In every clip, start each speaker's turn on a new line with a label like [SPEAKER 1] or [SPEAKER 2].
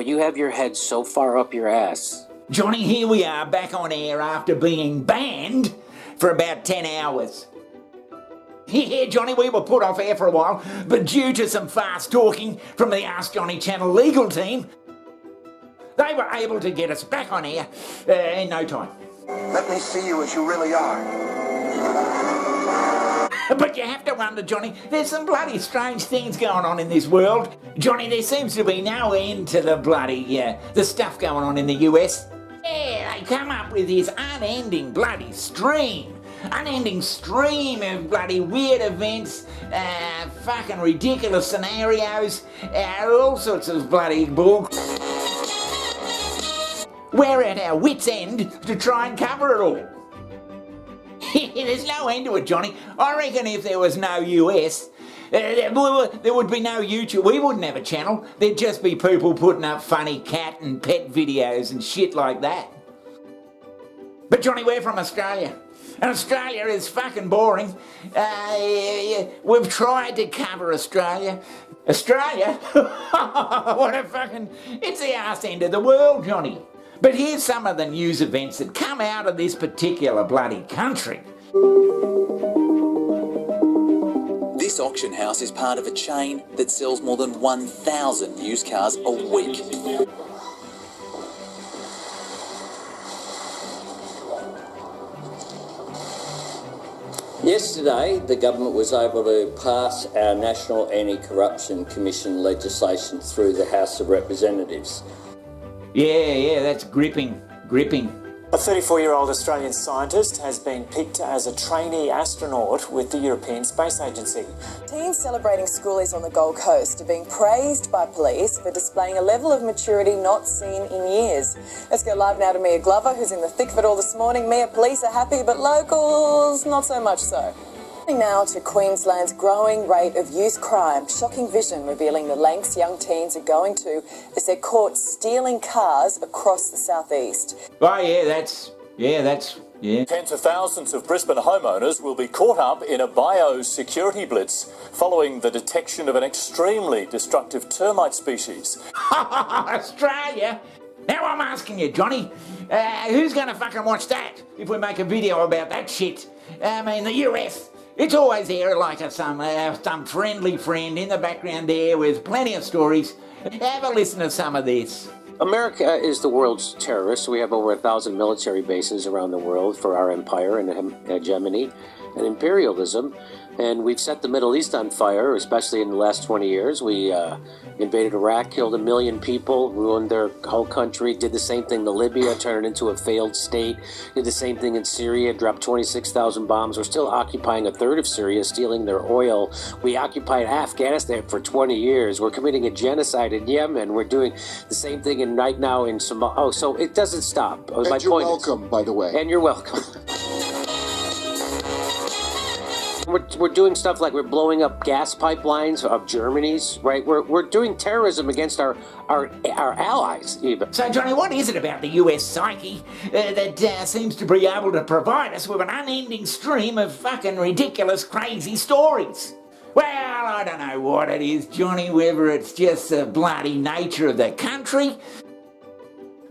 [SPEAKER 1] you have your head so far up your ass.
[SPEAKER 2] Johnny, here we are back on air after being banned for about 10 hours. Yeah, Johnny, we were put off air for a while, but due to some fast talking from the Ask Johnny Channel legal team, they were able to get us back on air in no time.
[SPEAKER 3] Let me see you as you really are.
[SPEAKER 2] But you have to wonder, Johnny, there's some bloody strange things going on in this world. Johnny, there seems to be no end to the bloody, the stuff going on in the US. Yeah, they come up with this unending bloody stream of bloody weird events, fucking ridiculous scenarios, all sorts of bloody bull. We're at our wits' end to try and cover it all. There's no end to it, Johnny. I reckon if there was no US, there would be no YouTube. We wouldn't have a channel. There'd just be people putting up funny cat and pet videos and shit like that. But Johnny, we're from Australia. And Australia is fucking boring. We've tried to cover Australia. Australia? What a fucking... It's the arse end of the world, Johnny. But here's some of the news events that come out of this particular bloody country.
[SPEAKER 4] This auction house is part of a chain that sells more than 1,000 used cars a week.
[SPEAKER 5] Yesterday, the government was able to pass our National Anti-Corruption Commission legislation through the House of Representatives.
[SPEAKER 2] Yeah, that's gripping.
[SPEAKER 6] A 34-year-old Australian scientist has been picked as a trainee astronaut with the European Space Agency.
[SPEAKER 7] Teens celebrating schoolies on the Gold Coast are being praised by police for displaying a level of maturity not seen in years. Let's go live now to Mia Glover, who's in the thick of it all this morning. Mia, police are happy, but locals not so much so. Now to Queensland's growing rate of youth crime. Shocking vision revealing the lengths young teens are going to as they're caught stealing cars across the southeast.
[SPEAKER 2] Oh, yeah.
[SPEAKER 8] Tens of thousands of Brisbane homeowners will be caught up in a biosecurity blitz following the detection of an extremely destructive termite species.
[SPEAKER 2] Australia? Now I'm asking you, Johnny, who's going to fucking watch that if we make a video about that shit? I mean, the US... It's always there like some friendly friend in the background there with plenty of stories. Have a listen to some of this.
[SPEAKER 1] America is the world's terrorist. We have over 1,000 military bases around the world for our empire and hegemony and imperialism. And we've set the Middle East on fire, especially in the last 20 years. We invaded Iraq, killed 1 million people, ruined their whole country, did the same thing to Libya, turned it into a failed state, did the same thing in Syria, dropped 26,000 bombs. We're still occupying a third of Syria, stealing their oil. We occupied Afghanistan for 20 years. We're committing a genocide in Yemen. We're doing the same thing right now in Somalia. Oh, so it doesn't stop.
[SPEAKER 9] And you're welcome, by the way.
[SPEAKER 1] And you're welcome. We're doing stuff like we're blowing up gas pipelines of Germany's, right? We're doing terrorism against our allies, even.
[SPEAKER 2] So, Johnny, what is it about the US psyche that seems to be able to provide us with an unending stream of fucking ridiculous, crazy stories? Well, I don't know what it is, Johnny, whether it's just the bloody nature of the country.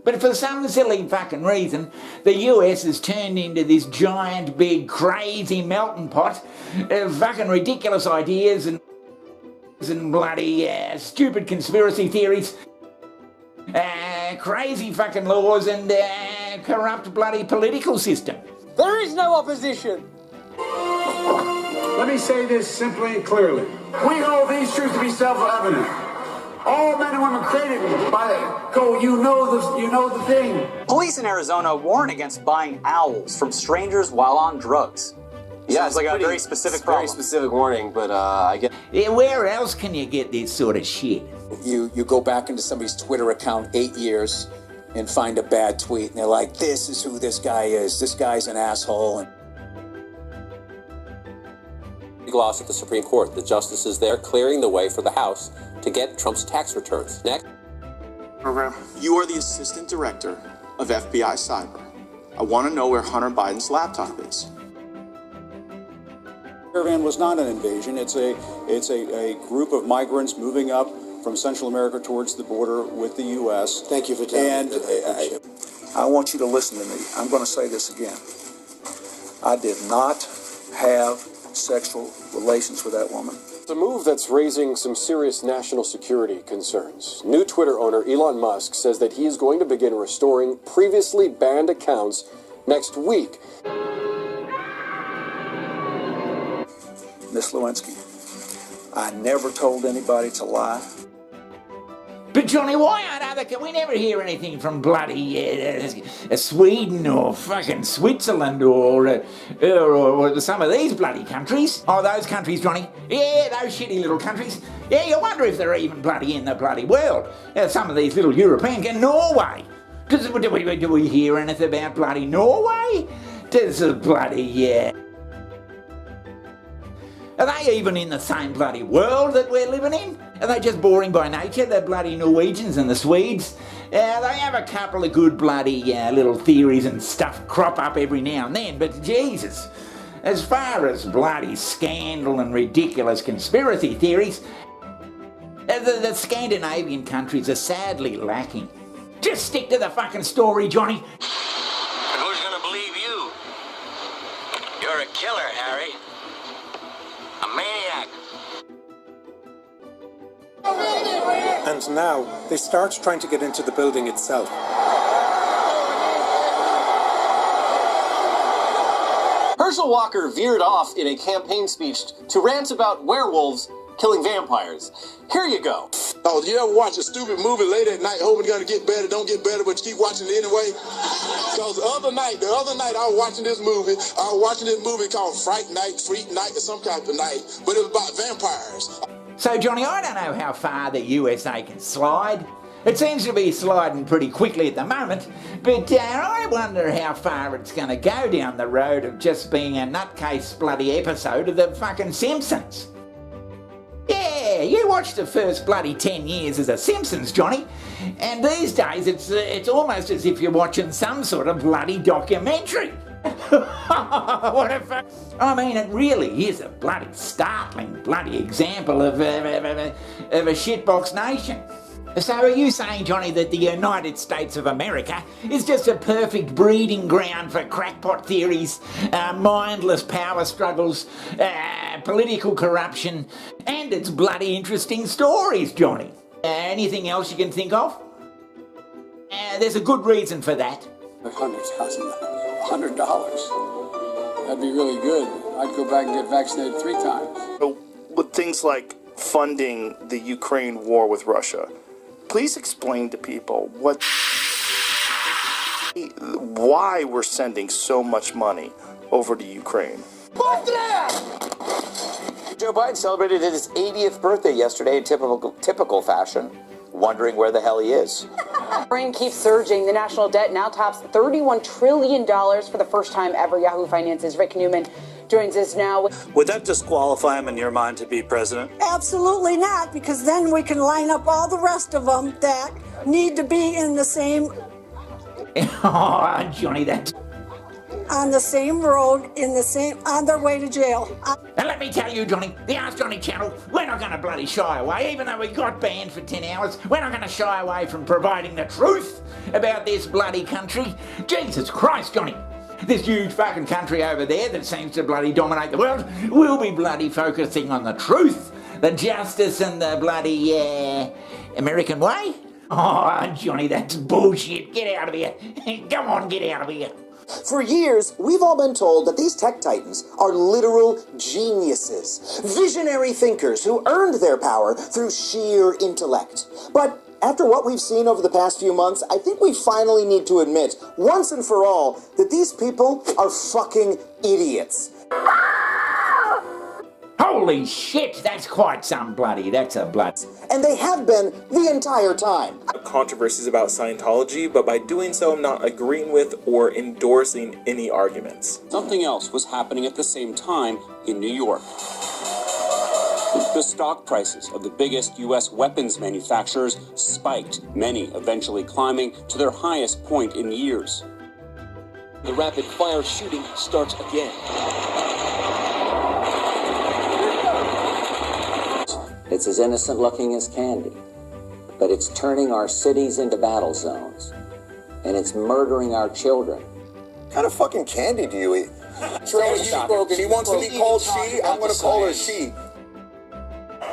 [SPEAKER 2] But for some silly fucking reason, the US has turned into this giant, big, crazy melting pot of fucking ridiculous ideas and bloody stupid conspiracy theories, crazy fucking laws and corrupt bloody political system.
[SPEAKER 6] There is no opposition.
[SPEAKER 3] Let me say this simply and clearly. We hold these truths to be self-evident. All men and women created by God. You know the thing.
[SPEAKER 10] Police in Arizona warn against buying owls from strangers while on drugs.
[SPEAKER 11] Yeah,
[SPEAKER 10] it's like a very specific
[SPEAKER 11] problem. Very specific warning, but I get.
[SPEAKER 2] Yeah, where else can you get this sort of shit?
[SPEAKER 12] You go back into somebody's Twitter account 8 years and find a bad tweet, and they're like, "This is who this guy is. This guy's an asshole." And
[SPEAKER 11] gloss at the Supreme Court. The justices there clearing the way for the House to get Trump's tax returns. Next.
[SPEAKER 13] Program. You are the assistant director of FBI Cyber. I want to know where Hunter Biden's laptop is.
[SPEAKER 14] Caravan was not an invasion. It's a group of migrants moving up from Central America towards the border with the U.S.
[SPEAKER 9] Thank you for telling me.
[SPEAKER 14] And I want you to listen to me. I'm going to say this again. I did not have sexual relations with that woman.
[SPEAKER 15] It's a move that's raising some serious national security concerns. New Twitter owner Elon Musk says that he is going to begin restoring previously banned accounts next week.
[SPEAKER 14] Miss Lewinsky, I never told anybody to lie.
[SPEAKER 2] But Johnny, why aren't we never hear anything from bloody Sweden or fucking Switzerland or some of these bloody countries? Oh, those countries, Johnny. Yeah, those shitty little countries. Yeah, you wonder if they're even bloody in the bloody world. Some of these little European, Norway. Do we hear anything about bloody Norway? Does the bloody, Are they even in the same bloody world that we're living in? Are they just boring by nature, the bloody Norwegians and the Swedes? They have a couple of good bloody little theories and stuff crop up every now and then, but Jesus, as far as bloody scandal and ridiculous conspiracy theories, the Scandinavian countries are sadly lacking. Just stick to the fucking story, Johnny.
[SPEAKER 16] And who's gonna believe you? You're a killer, Harry. A maniac.
[SPEAKER 17] And now they start trying to get into the building itself.
[SPEAKER 18] Herschel Walker veered off in a campaign speech to rant about werewolves killing vampires. Here you go.
[SPEAKER 19] Oh, you ever watch a stupid movie late at night hoping it's going to get better, don't get better, but you keep watching it anyway? Because the other night I was watching this movie. I was watching this movie called Freak Night, or some type of night, but it was about vampires.
[SPEAKER 2] So, Johnny, I don't know how far the USA can slide. It seems to be sliding pretty quickly at the moment, but I wonder how far it's going to go down the road of just being a nutcase bloody episode of the fucking Simpsons. Yeah, you watched the first bloody 10 years as a Simpsons, Johnny, and these days it's almost as if you're watching some sort of bloody documentary. What a fuck. I mean, it really is a bloody startling bloody example of a shitbox nation. So are you saying, Johnny, that the United States of America is just a perfect breeding ground for crackpot theories, mindless power struggles, political corruption, and its bloody interesting stories, Johnny? Anything else you can think of? There's a good reason for that.
[SPEAKER 20] $100. That'd be really good. I'd go back and get vaccinated 3 times.
[SPEAKER 21] With things like funding the Ukraine war with Russia, please explain to people why we're sending so much money over to Ukraine.
[SPEAKER 22] Joe Biden celebrated his 80th birthday yesterday in typical fashion, wondering where the hell he is.
[SPEAKER 23] Ukraine keeps surging. The national debt now tops $31 trillion for the first time ever. Yahoo Finance's Rick Newman joins us now.
[SPEAKER 24] Would that disqualify him in your mind to be president?
[SPEAKER 25] Absolutely not, because then we can line up all the rest of them that need to be in the same...
[SPEAKER 2] Oh, Johnny, that...
[SPEAKER 25] On the same road, on their way to jail.
[SPEAKER 2] And let me tell you, Johnny, the Ask Johnny channel, we're not going to bloody shy away, even though we got banned for 10 hours, we're not going to shy away from providing the truth about this bloody country. Jesus Christ, Johnny. This huge fucking country over there that seems to bloody dominate the world, we'll be bloody focusing on the truth, the justice and the bloody, American way. Oh, Johnny, that's bullshit. Get out of here. Come on, get out of here.
[SPEAKER 26] For years, we've all been told that these tech titans are literal geniuses, visionary thinkers who earned their power through sheer intellect. But after what we've seen over the past few months, I think we finally need to admit, once and for all, that these people are fucking idiots.
[SPEAKER 2] Holy shit, that's quite some bloody, that's a blood.
[SPEAKER 26] And they have been the entire time.
[SPEAKER 27] Controversies about Scientology, but by doing so, I'm not agreeing with or endorsing any arguments.
[SPEAKER 11] Something else was happening at the same time in New York. The stock prices of the biggest U.S. weapons manufacturers spiked, many eventually climbing to their highest point in years. The rapid-fire shooting starts again.
[SPEAKER 5] It's as innocent looking as candy.
[SPEAKER 1] but it's turning our cities into battle zones, and it's murdering our children.
[SPEAKER 3] What kind of fucking candy do you eat? She wants to be called she, I'm going to call her she.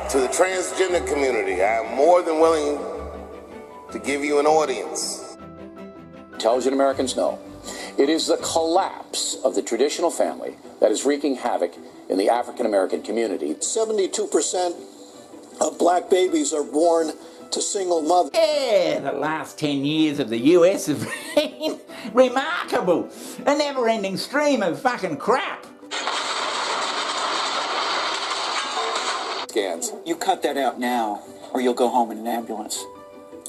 [SPEAKER 4] To the transgender community, I am more than willing to give you an audience.
[SPEAKER 12] Intelligent Americans know it is the collapse of the traditional family that is wreaking havoc in the African American community.
[SPEAKER 14] 72% of black babies are born to single mothers.
[SPEAKER 2] Yeah, the last 10 years of the US have been remarkable. A never-ending stream of fucking crap.
[SPEAKER 12] Scans. You cut that out now, or you'll go home in an ambulance.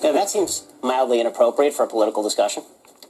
[SPEAKER 6] Yeah, that seems mildly inappropriate for a political discussion.